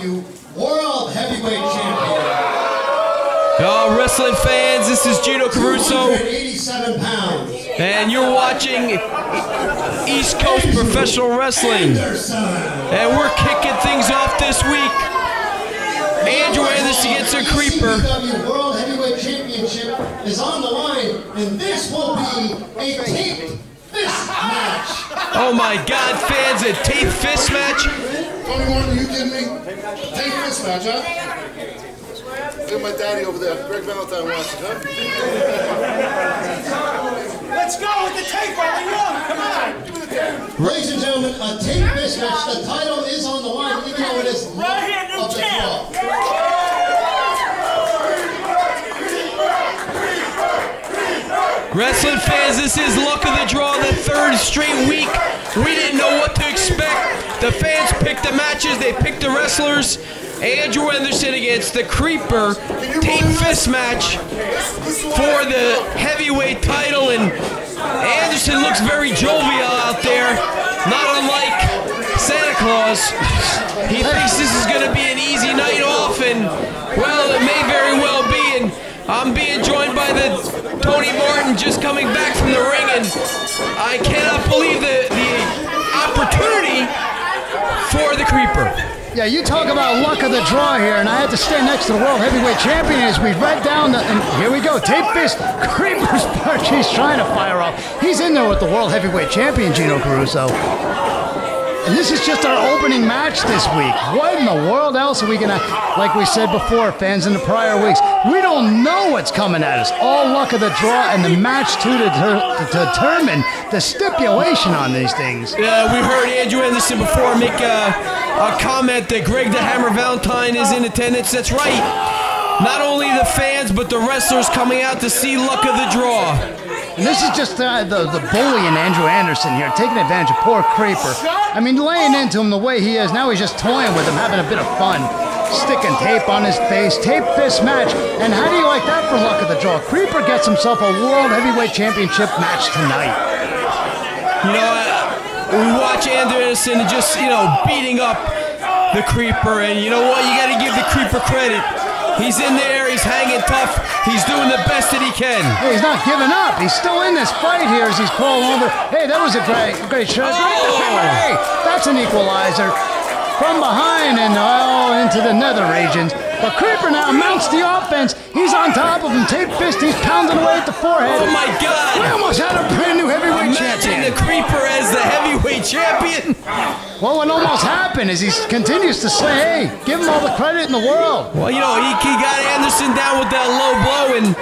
ECPW World Heavyweight Champion. Oh, wrestling fans, this is Gino Caruso. 287 pounds. And you're watching East Coast Professional Wrestling. And we're kicking things off this week. Andrew Anderson against a Creeper. ECPW World Heavyweight Championship is on the line, and this will be a taped fist match. Oh my God, fans, a taped fist match? Tony Martin, you kidding me? Taped fist match, huh? Look at my daddy over there. Greg Valentine watching, huh? Let's go with the tape while we're young. Come on. Ladies and gentlemen, a taped fist match. The title is on the line, even though it is Right here, new of the champ. draw. Wrestling fans, this is luck of the draw, the third straight week. We didn't know what to expect. The fans picked the matches, they picked the wrestlers. Andrew Anderson against the Creeper, taped fist match for the heavyweight title, and Anderson looks very jovial out there, not unlike Santa Claus. He thinks this is going to be an easy night off, and well, it may very well be. And I'm being joined by the Tony Martin just coming back from the ring, and I cannot believe the opportunity for the Creeper. Yeah, you talk about luck of the draw here, and I had to stand next to the World Heavyweight Champion as we read down the, and here we go, tape fist, Creeper's punch, he's trying to fire off. He's in there with the World Heavyweight Champion, Gino Caruso. And this is just our opening match this week. What in the world else are we gonna, like we said before, fans, in the prior weeks, we don't know what's coming at us. All luck of the draw and the match to determine the stipulation on these things. Yeah, we heard Andrew Anderson before make a comment that Greg the Hammer Valentine is in attendance. That's right. Not only the fans, but the wrestlers coming out to see luck of the draw. And this is just the bully in Andrew Anderson here, taking advantage of poor Creeper. I mean, laying into him the way he is. Now he's just toying with him, having a bit of fun. Sticking tape on his face, tape fist match. And how do you like that for luck of the draw? Creeper gets himself a World Heavyweight Championship match tonight. You know, we watch Andrew Anderson just, beating up the Creeper. And you know what? You got to give the Creeper credit. He's in there, he's hanging tough, he's doing the best that he can. Hey, he's not giving up. He's still in this fight here as he's crawling over. Hey, that was a great shot. Hey, that's an equalizer. From behind and into the nether regions. But Creeper now mounts the offense. He's on top of him. Tape fist, he's pounding away at the forehead. Oh my God! We almost had a brand new heavyweight champion. Imagine the Creeper as the heavyweight champion. Well, what almost happened is he continues to say, hey, give him all the credit in the world. Well, he got Anderson down with that low blow, and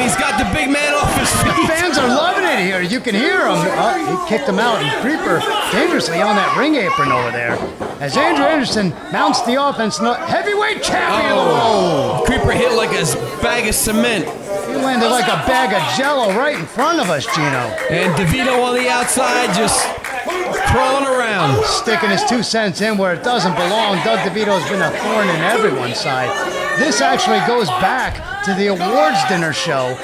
he's got the big man off his feet. The fans are loving it here. You can hear him. He kicked him out, and Creeper dangerously on that ring apron over there. As Andrew Anderson mounts the offense, heavyweight champion. Oh, Creeper hit like a bag of cement. He landed like a bag of Jello right in front of us, Gino. And DeVito on the outside just crawling around. Sticking his 2 cents in where it doesn't belong. Doug DeVito's been a thorn in everyone's side. This actually goes back to the awards dinner show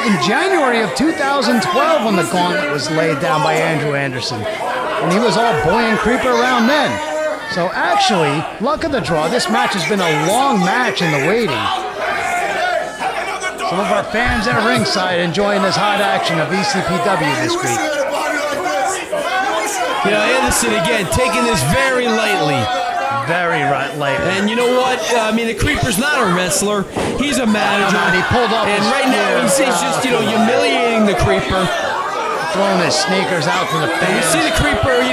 in January of 2012 when the gauntlet was laid down by Andrew Anderson. And he was all boy and Creeper around then. So actually, luck of the draw, this match has been a long match in the waiting. Some of our fans at ringside enjoying this hot action of ECPW this week. Anderson again taking this very lightly. Very lightly. And you know what? The Creeper's not a wrestler. He's a manager. He pulled up and right now he's just, humiliating the Creeper. Throwing his sneakers out to the fans. And you see the Creeper,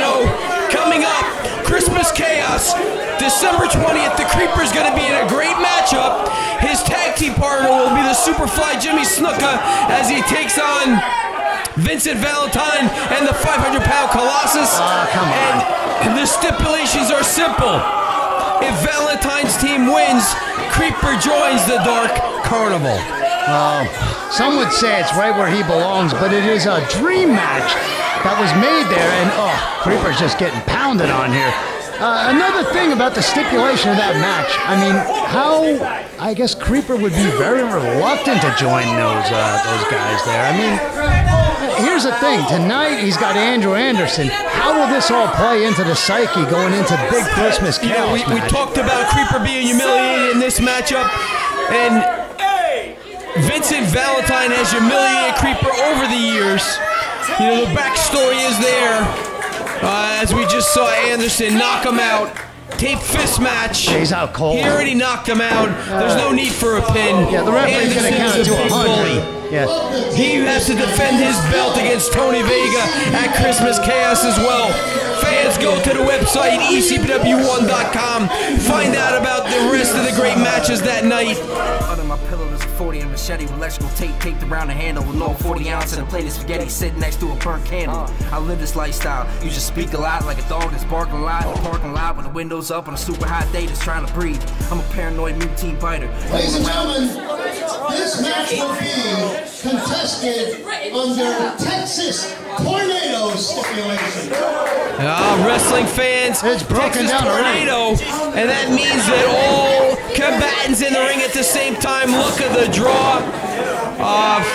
coming up. Christmas Chaos, December 20th. The Creeper's going to be in a great matchup. His tag team partner will be the Superfly Jimmy Snuka as he takes on Vincent Valentine and the 500-pound Colossus. Come on. And the stipulations are simple. If Valentine's team wins, Creeper joins the Dark Carnival. Some would say it's right where he belongs, but it is a dream match that was made there, and Creeper's just getting pounded on here. Another thing about the stipulation of that match, I guess Creeper would be very reluctant to join those guys there. here's the thing. Tonight, he's got Andrew Anderson. How will this all play into the psyche going into Big Christmas Chaos we match? talked about Creeper being humiliated in this matchup, and Vincent Valentine has humiliated Creeper over the years. You know, the backstory is there. As we just saw Anderson knock him out. Tape fist match. He's out cold. He already knocked him out. There's no need for a pin. Yeah, the referee's going to count it to 100. Yeah. He has to defend his belt against Tony Vega at Christmas Chaos as well. Fans, go to the website, ECPW1.com. Find out about the rest of the great matches that night. Under my pillow there's a 40 and machete with electrical tape taped around the handle with no 40 ounce and a plate of spaghetti sitting next to a burnt candle. I live this lifestyle. You just speak a lot like a dog that's barking a lot in a parking lot with the windows up on a super hot day that's trying to breathe. I'm a paranoid mutine biter. Ladies and gentlemen, this match will be contested under Texas Tornado stipulation. Wrestling fans, It's broken Texas down Tornado, and that means that all combatants in the ring at the same time. Look at the draw.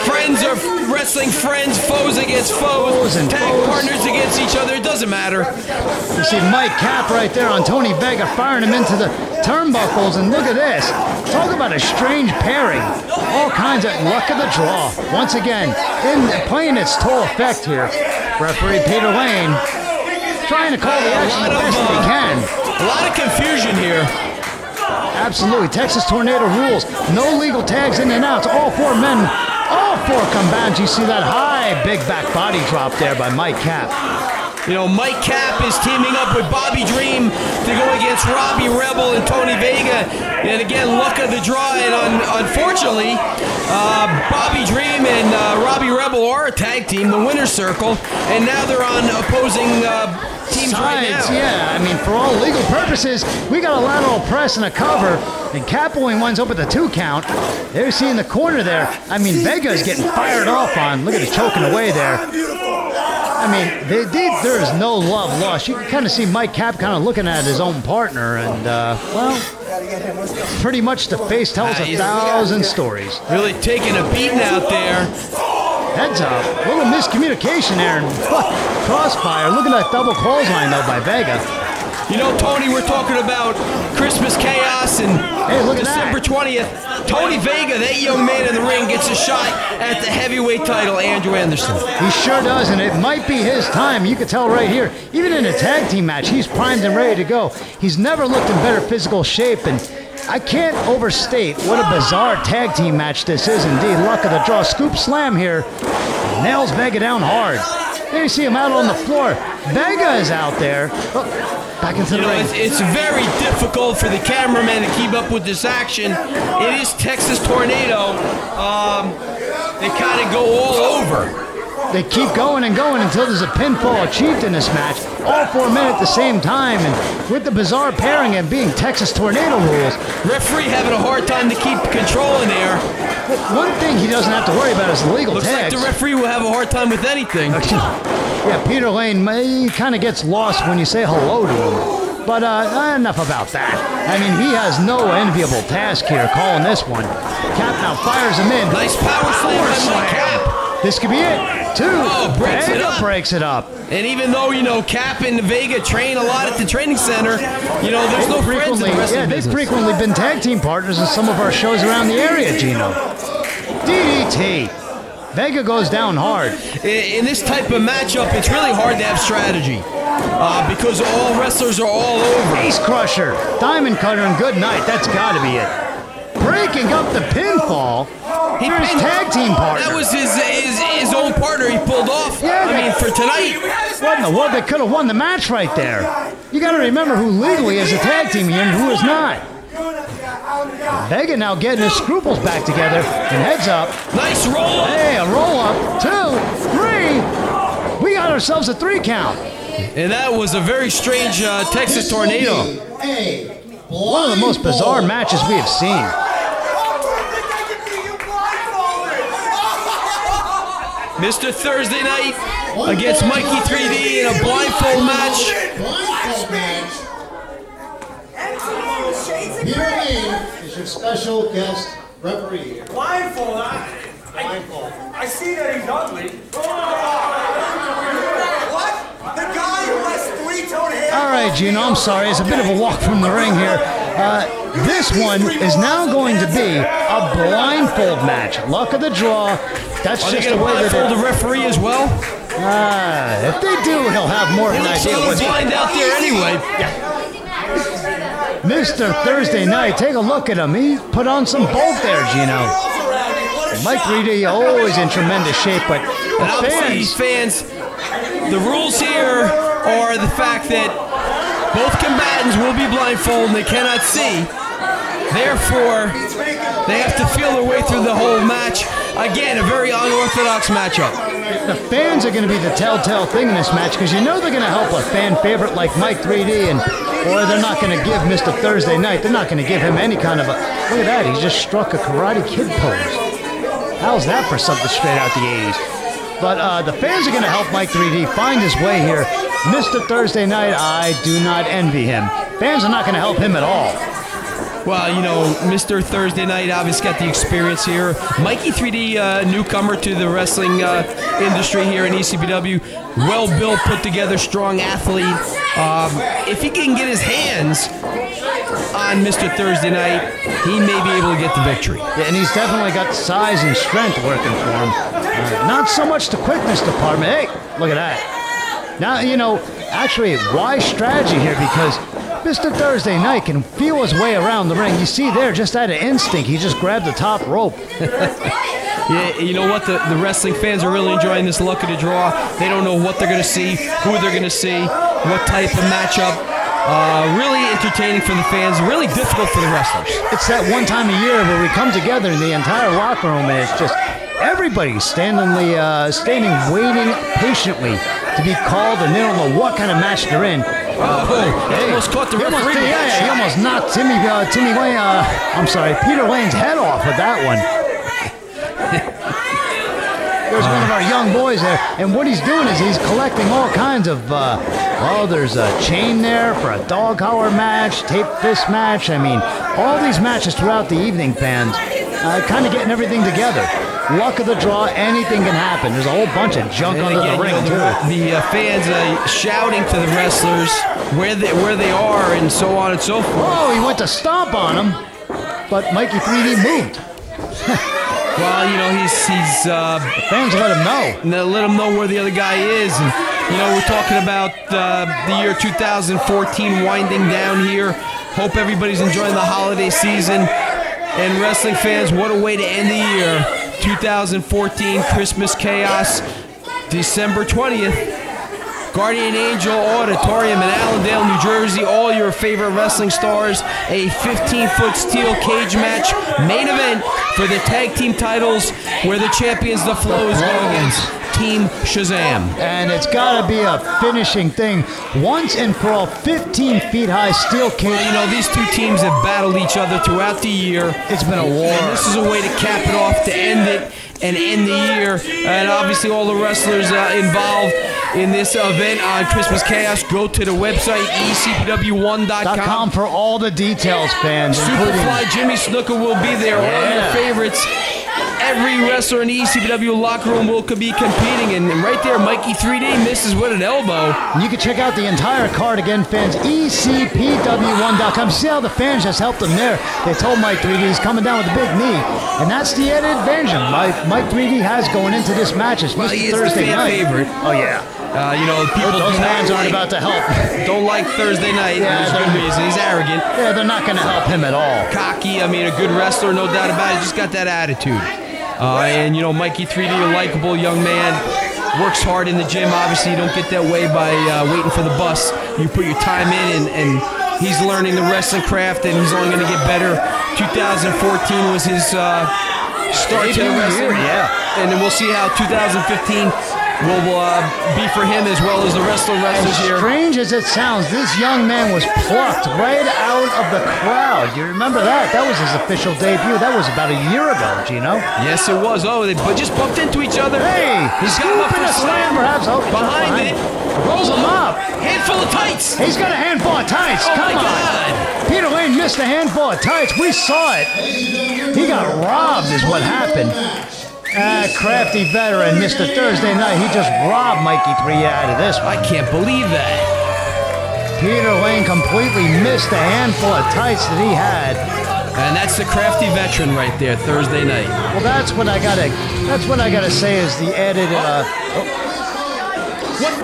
Friends are wrestling friends, foes against foes, and tag foes. partners against each other. It doesn't matter. You see Mike Capp right there on Tony Vega firing him into the turnbuckles, and look at this. Talk about a strange pairing. All kinds of luck of the draw. Once again, playing its toll effect here. Referee Peter Lane trying to call the action the best he can. A lot of confusion here. Absolutely. Texas Tornado rules. No legal tags in and outs. All four men, all four combatants. You see that high big back body drop there by Mike Capp. You know, Mike Capp is teaming up with Bobby Dream to go against Robbie Rebel and Tony Vega. And again, luck of the draw. And unfortunately, Bobby Dream and Robbie Rebel are a tag team, the winner's circle. And now they're on opposing teams right now. Yeah, I mean, for all legal purposes, we got a lateral press and a cover, and Capp only winds up with a 2 count. There you see in the corner there, I mean, Vega is getting fired off on. Look at it choking away there. I mean, there is no love lost. You can kind of see Mike Capp kind of looking at his own partner, and, well, pretty much the face tells 1,000 stories. Really taking a beating out there. Heads up. A little miscommunication there. And crossfire. Look at that double clothesline, though, by Vega. You know, Tony, we're talking about Christmas Chaos and Hey, look at December 20th. Tony Vega, that young man in the ring, gets a shot at the heavyweight title, Andrew Anderson. He sure does, and it might be his time. You can tell right here. Even in a tag team match, he's primed and ready to go. He's never looked in better physical shape, and I can't overstate what a bizarre tag team match this is indeed. Luck of the draw. Scoop slam here. Nails Vega down hard. There you see him out on the floor. Vega is out there. Oh, back into the ring. It's very difficult for the cameraman to keep up with this action. It is Texas Tornado. They kind of go all over. They keep going and going until there's a pinfall achieved in this match. All 4 men at the same time, and with the bizarre pairing and being Texas Tornado rules. Referee having a hard time to keep control in there. One thing he doesn't have to worry about is legal Looks tags. like the referee will have a hard time with anything. Yeah, Peter Lane, he kind of gets lost when you say hello to him. But enough about that. I mean, he has no enviable task here calling this one. Capp now fires him in. Nice power slam by Capp. This could be it. 2. Breaks it Vega up. breaks it up. And even though, you know, Capp and Vega train a lot at the training center, you know, there's no friends in the wrestling they've business. frequently been tag team partners in some of our shows around the area, Gino. DDT. Vega goes down hard. In this type of matchup, it's really hard to have strategy because all wrestlers are all over. Ace Crusher, Diamond Cutter, and good night. That's got to be it. Breaking up the pinfall. Here's his tag team partner. That was his own partner he pulled off. Yeah, I mean, for tonight. What in the world? They could have won the match right there. You got to remember who legally is a tag team here and who is not. Vega now getting his scruples back together and heads up. Nice roll up. Hey, a roll up. 2, 3. We got ourselves a 3 count. And that was a very strange Texas Tornado. One of the most bizarre matches we have seen. Mr. Thursday Night against Mikey 3D in a blindfold match. Blindfold match. Peter Lane is your special guest referee. Blindfold, I see that he's ugly. What? The guy who has three-tone hair? All right, Gino, I'm sorry. It's a bit of a walk from the ring here. This one is now going to be a blindfold match. Luck of the draw. That's just the way that the referee as well. If they do, he'll have more of an idea what's blind out there anyway. Mr. Thursday Night, take a look at him. He put on some bulk there, Gino. Mike 3D always in tremendous shape, but these fans, the rules here are the fact that both combatants will be blindfolded and they cannot see. Therefore, they have to feel their way through the whole match. Again, a very unorthodox matchup. The fans are going to be the telltale thing in this match because you know they're going to help a fan favorite like Mike 3D, and boy, they're not going to give Mr. Thursday Night, they're not going to give him any kind of a... Look at that, he just struck a Karate Kid pose. How's that for something straight out the 80s? But the fans are going to help Mike 3D find his way here. Mr. Thursday Night, I do not envy him. Fans are not going to help him at all. Well, you know, Mr. Thursday Night obviously got the experience here. Mikey 3D, newcomer to the wrestling industry here in ECPW. Well-built, put together, strong athlete. If he can get his hands on Mr. Thursday Night, he may be able to get the victory. Yeah, and he's definitely got size and strength working for him. Not so much the quickness department. Hey, look at that. Now, you know, actually, wise strategy here because Mr. Thursday Night can feel his way around the ring. You see there, just out of instinct, he just grabbed the top rope. Yeah, you know what? The wrestling fans are really enjoying this luck of the draw. They don't know what they're going to see, who they're going to see, what type of matchup. Really entertaining for the fans, really difficult for the wrestlers. It's that one time a year where we come together in the entire locker room and it's just everybody standing waiting patiently to be called, and they don't know what kind of match they're in. He almost caught the referee. He almost knocked Peter Lane's head off with that one. There's one of our young boys there, and what he's doing is he's collecting all kinds of, well, there's a chain there for a dog collar match, tape fist match. I mean, all these matches throughout the evening, fans, kind of getting everything together. Luck of the draw, anything can happen. There's a whole bunch of junk under the ring, too. The fans shouting to the wrestlers where they are and so on and so forth. Oh, he went to stomp on him, but Mikey 3D moved. Well, you know, he's the fans let him know. Let him know where the other guy is. And, you know, we're talking about the year 2014 winding down here. Hope everybody's enjoying the holiday season. And wrestling fans, what a way to end the year. 2014 Christmas Chaos, December 20th. Guardian Angel Auditorium in Allendale, New Jersey. All your favorite wrestling stars. A 15-foot steel cage match. Main event for the tag team titles where the champions, the Flows, go against Team Shazam. And it's got to be a finishing thing. Once and for all, 15 feet high steel cage. Well, you know, these two teams have battled each other throughout the year. It's been a war. And this is a way to cap it off, to end it, and end the year. And obviously all the wrestlers involved in this event on Christmas Chaos, go to the website, ECPW1.com. for all the details, fans. Superfly Jimmy Snuka will be there. All of your favorites. Every wrestler in the ECPW locker room will be competing. And right there, Mikey 3D misses with an elbow. You can check out the entire card again, fans. ECPW1.com. See how the fans just helped him there. They told Mike 3D he's coming down with a big knee. And that's the added advantage Mike 3D has going into this match. It's Mr. Thursday Night. Favorite. Oh, yeah. You know, people those fans aren't about to help. Don't like Thursday Night. There's good reason. He's arrogant. Yeah, they're not going to help him at all. Cocky. I mean, a good wrestler, no doubt about it. Just got that attitude. And, you know, Mikey 3D, a likable young man. Works hard in the gym. Obviously, you don't get that way by waiting for the bus. You put your time in, and he's learning the wrestling craft, and he's only going to get better. 2014 was his start to the wrestling. Yeah. And then we'll see how 2015 will be for him as well as the wrestlers here. Strange as it sounds, this young man was plucked right out of the crowd. You remember that? That was his official debut. That was about a year ago, Gino. Yes, it was. Oh, they just bumped into each other. Hey, he's got him up for a slam, perhaps. Oh, behind it. Rolls him up. Handful of tights. He's got a handful of tights. Oh, Come my on. God. Peter Lane missed a handful of tights. We saw it. He got robbed is what happened. Crafty veteran, Mr. Thursday Night. He just robbed Mikey 3 out of this one. I can't believe that. Peter Lane completely missed a handful of tights that he had. And that's the crafty veteran right there, Thursday Night. Well, that's what I gotta say is the added. What?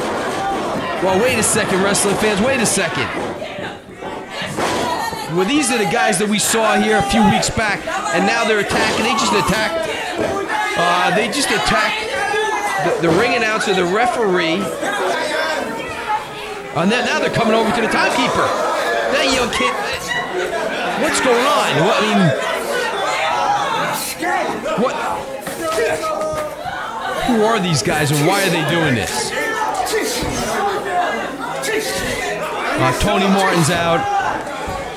Well, wait a second, wrestling fans. Wait a second. Well, these are the guys that we saw here a few weeks back, and now they're attacking. They just attacked. The ring announcer, the referee. And then now they're coming over to the timekeeper. That young kid. What's going on? Well, I mean, what? Who are these guys and why are they doing this? Tony Martin's out.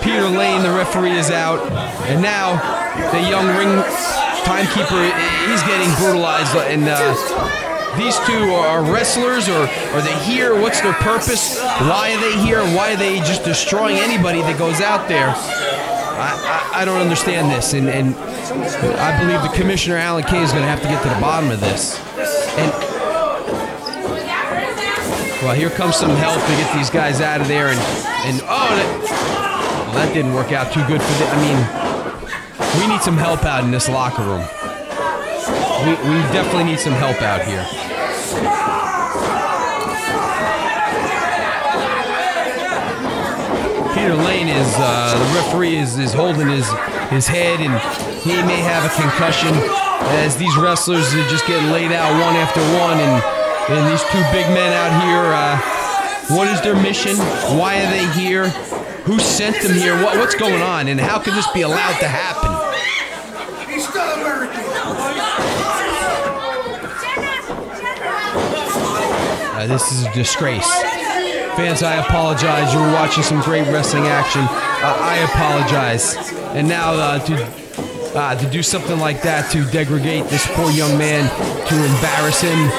Peter Lane, the referee, is out. And now the young ring timekeeper, he's getting brutalized. And these two are wrestlers, or are they here? What's their purpose? Why are they here? Why are they just destroying anybody that goes out there? I don't understand this, and I believe the commissioner, Alan Kay, is going to have to get to the bottom of this. And well, here comes some help to get these guys out of there, and that didn't work out too good for them. I mean, we need some help out in this locker room. We definitely need some help out here. Peter Lane is, the referee is holding his head, and he may have a concussion as these wrestlers are just getting laid out one after one, and these two big men out here, what is their mission? Why are they here? Who sent them here? What's going on? And how can this be allowed to happen? He's still American. This is a disgrace. Fans, I apologize. You were watching some great wrestling action. I apologize. And now to do something like that, to degrade this poor young man, to embarrass him,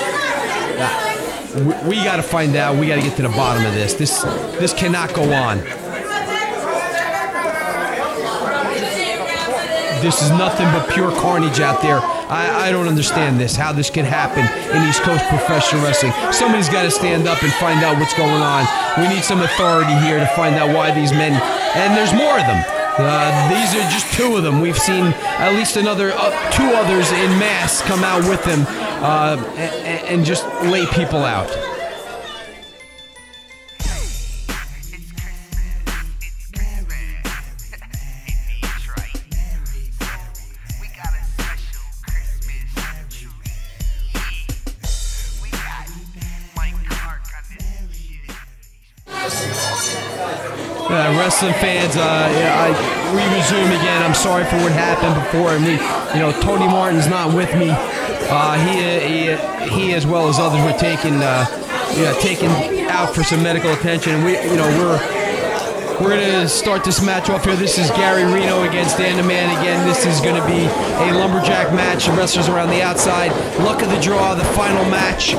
we got to find out. We got to get to the bottom of this. This cannot go on. This is nothing but pure carnage out there. I don't understand this, how this can happen in East Coast professional wrestling. Somebody's got to stand up and find out what's going on. We need some authority here to find out why these men, and there's more of them. These are just two of them. We've seen at least another two others in mass come out with them and just lay people out. Wrestling fans, we resume again. I'm sorry for what happened before, and Tony Martin's not with me. He as well as others were taken out for some medical attention. And we're gonna start this match off here. This is Gary Reno against Dan the Man again. This is gonna be a lumberjack match. The wrestlers around the outside. Luck of the draw, the final match.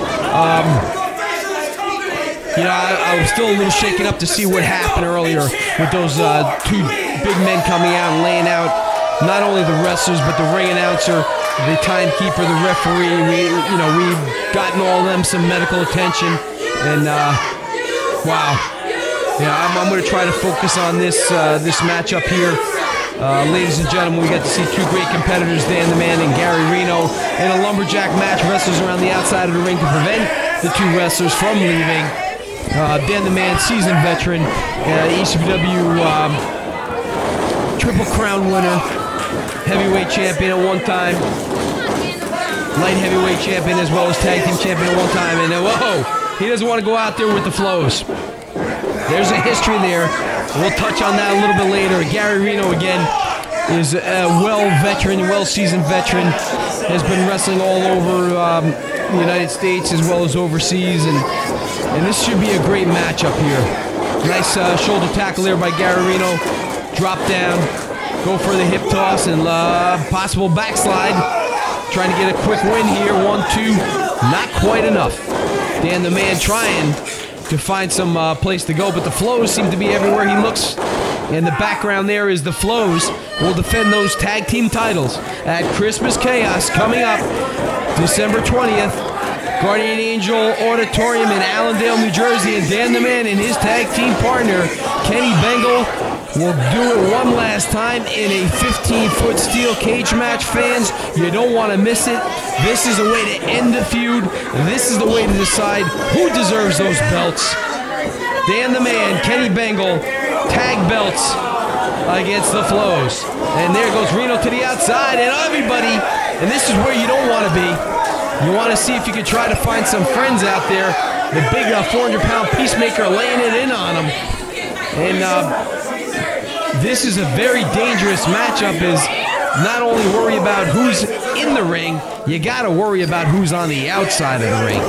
I was still a little shaken up to see what happened earlier with those two big men coming out and laying out not only the wrestlers but the ring announcer, the timekeeper, the referee. We've gotten all of them some medical attention, and wow. I'm going to try to focus on this matchup here. Ladies and gentlemen, we got to see two great competitors, Dan the Man and Gary Reno, in a lumberjack match. Wrestlers around the outside of the ring to prevent the two wrestlers from leaving. Dan the Man, seasoned veteran, ECPW Triple Crown winner, heavyweight champion at one time, light heavyweight champion as well as tag team champion at one time, and whoa, he doesn't want to go out there with the flows. There's a history there. We'll touch on that a little bit later. Gary Reno again is a well-seasoned veteran, has been wrestling all over the United States as well as overseas, and this should be a great matchup here. Nice shoulder tackle there by Gary Reno. Drop down, go for the hip toss, and possible backslide. Trying to get a quick win here. 1-2, not quite enough. Dan the Man trying to find some place to go, but the flows seem to be everywhere he looks. In the background there is the Flows will defend those tag team titles at Christmas Chaos coming up December 20th. Guardian Angel Auditorium in Allendale, New Jersey, and Dan the Man and his tag team partner, Kenny Bengal, will do it one last time in a 15-foot steel cage match. Fans, you don't want to miss it. This is a way to end the feud. This is the way to decide who deserves those belts. Dan the Man, Kenny Bengal, tag belts against the Flows. And there goes Reno to the outside, and everybody, and this is where you don't want to be. You want to see if you can try to find some friends out there. The big 400-pound Peacemaker laying it in on him. And this is a very dangerous matchup, is not only worry about who's in the ring, you got to worry about who's on the outside of the ring.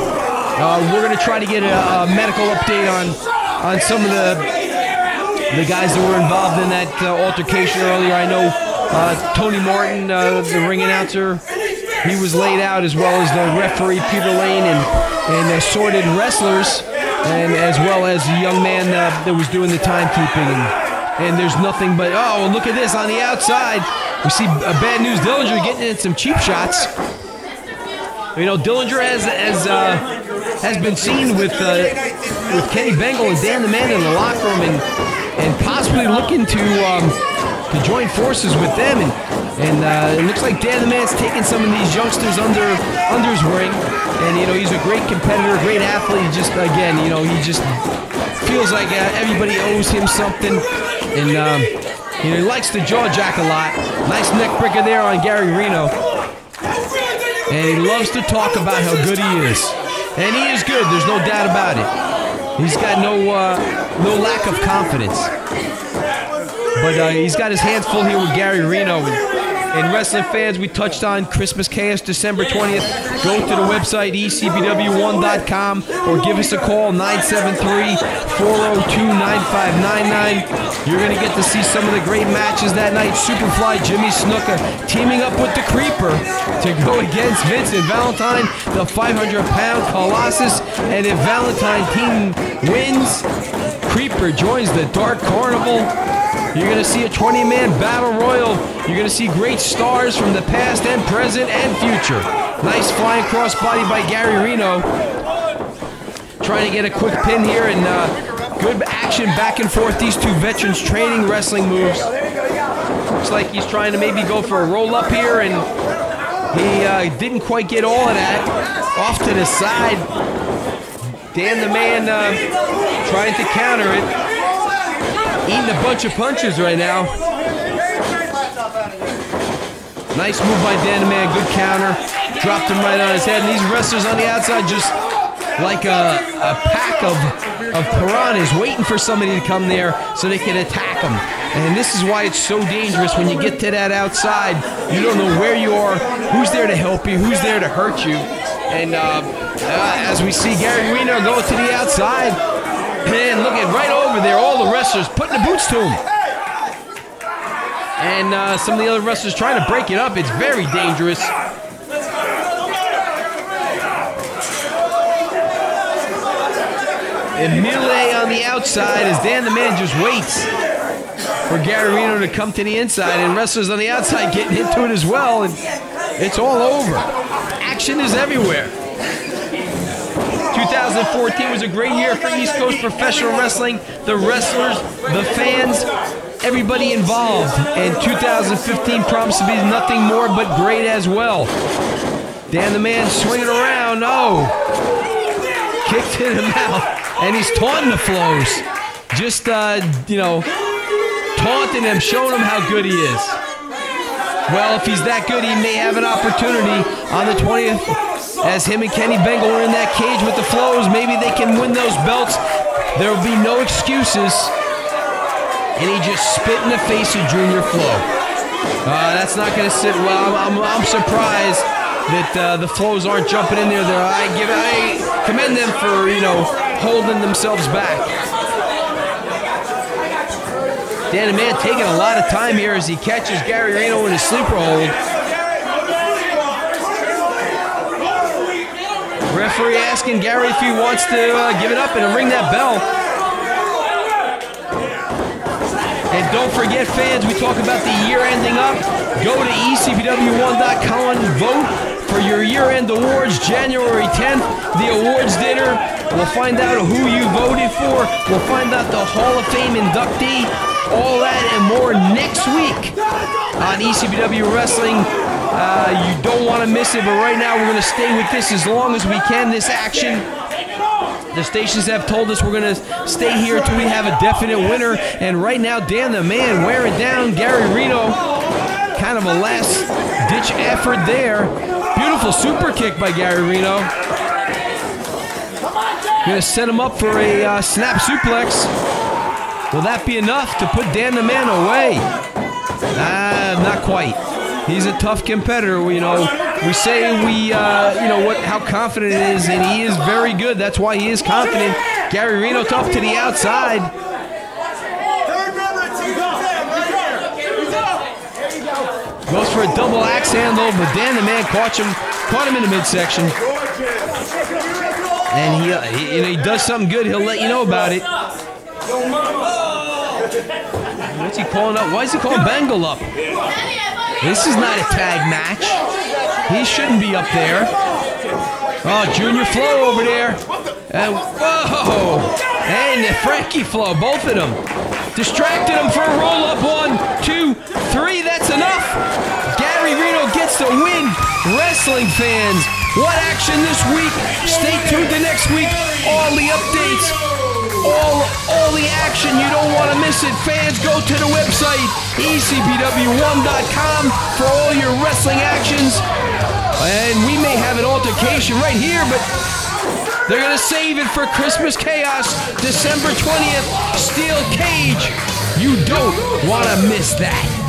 We're going to try to get a medical update on some of the guys that were involved in that altercation earlier. I know Tony Martin, the ring announcer, he was laid out, as well as the referee Peter Lane and assorted wrestlers, and as well as the young man that was doing the timekeeping. And there's nothing but, oh, look at this on the outside. We see Bad News Dillinger getting in some cheap shots. You know, Dillinger has been seen with Kenny Bengal and Dan the Man in the locker room, and possibly looking to join forces with them. And it looks like Dan the Man's taking some of these youngsters under his wing. And, you know, he's a great competitor, great athlete. Just, again, you know, he just feels like everybody owes him something. And, you know, he likes to jaw jack a lot. Nice neck breaker there on Gary Reno. And he loves to talk about how good he is. And he is good, there's no doubt about it. He's got no lack of confidence. But he's got his hands full here with Gary Reno. And wrestling fans, we touched on Christmas Chaos, December 20th. Go to the website, ECPW1.com, or give us a call, 973-402-9599. You're going to get to see some of the great matches that night. Superfly Jimmy Snuka teaming up with the Creeper to go against Vincent Valentine, the 500-pound Colossus. And if Valentine team wins, Creeper joins the Dark Carnival. You're going to see a 20-man battle royal. You're going to see great stars from the past and present and future. Nice flying crossbody by Gary Reno. Trying to get a quick pin here, and good action back and forth. These two veterans trading wrestling moves. Looks like he's trying to maybe go for a roll-up here, and he didn't quite get all of that. Off to the side. Dan the Man trying to counter it. Eating a bunch of punches right now. Nice move by Dan the Man, good counter. Dropped him right on his head. And these wrestlers on the outside just like a pack of piranhas waiting for somebody to come there so they can attack them. And this is why it's so dangerous when you get to that outside. You don't know where you are, who's there to help you, who's there to hurt you. And as we see Gary Reno go to the outside, and look at right over there, all the wrestlers putting the boots to him. And some of the other wrestlers trying to break it up. It's very dangerous. And melee on the outside as Dan the Man just waits for Gary Reno to come to the inside. And wrestlers on the outside getting into it as well. And it's all over. Action is everywhere. 2014 was a great year for East Coast professional wrestling. The wrestlers, the fans, everybody involved. And 2015 promised to be nothing more but great as well. Dan the Man swinging around. No. Kick to the mouth. And he's taunting the Flows. Just, you know, taunting them, showing them how good he is. Well, if he's that good, he may have an opportunity on the 20th. As him and Kenny Bengal are in that cage with the Flows, maybe they can win those belts. There will be no excuses. And he just spit in the face of Junior Flow. That's not going to sit well. I'm surprised that the Flows aren't jumping in there. I commend them for, you know, holding themselves back. Dan the Man taking a lot of time here as he catches Gary Reno in his sleeper hold. Referee asking Gary if he wants to give it up and ring that bell. And forget, fans, we talk about the year ending up. Go to ECPW1.com and vote for your year-end awards, January 10th, the awards dinner. We'll find out who you voted for. We'll find out the Hall of Fame inductee. All that and more next week on ECPW Wrestling. You don't want to miss it, but right now we're going to stay with this as long as we can, this action. The stations have told us we're going to stay here until we have a definite winner. And right now, Dan the Man wearing down Gary Reno. Kind of a last-ditch effort there. Beautiful super kick by Gary Reno. Going to set him up for a snap suplex. Will that be enough to put Dan the Man away? Not quite. He's a tough competitor. You know, we say how confident he is, and he is very good. That's why he is confident. Gary Reno tough to the outside. Goes for a double axe handle, but Dan the Man caught him in the midsection. And he does something good. He'll let you know about it. What's he calling up? Why is he calling Bengal up? This is not a tag match. He shouldn't be up there. Oh, Junior Flo over there. Whoa! And Frankie Flo, both of them. Distracted him for a roll-up. 1, 2, 3. That's enough. Gary Reno gets the win. Wrestling fans, what action this week? Stay tuned to next week. All the updates. All the action, you don't want to miss it. Fans, go to the website, ECPW1.com for all your wrestling actions. And we may have an altercation right here, but they're going to save it for Christmas Chaos, December 20th, Steel Cage. You don't want to miss that.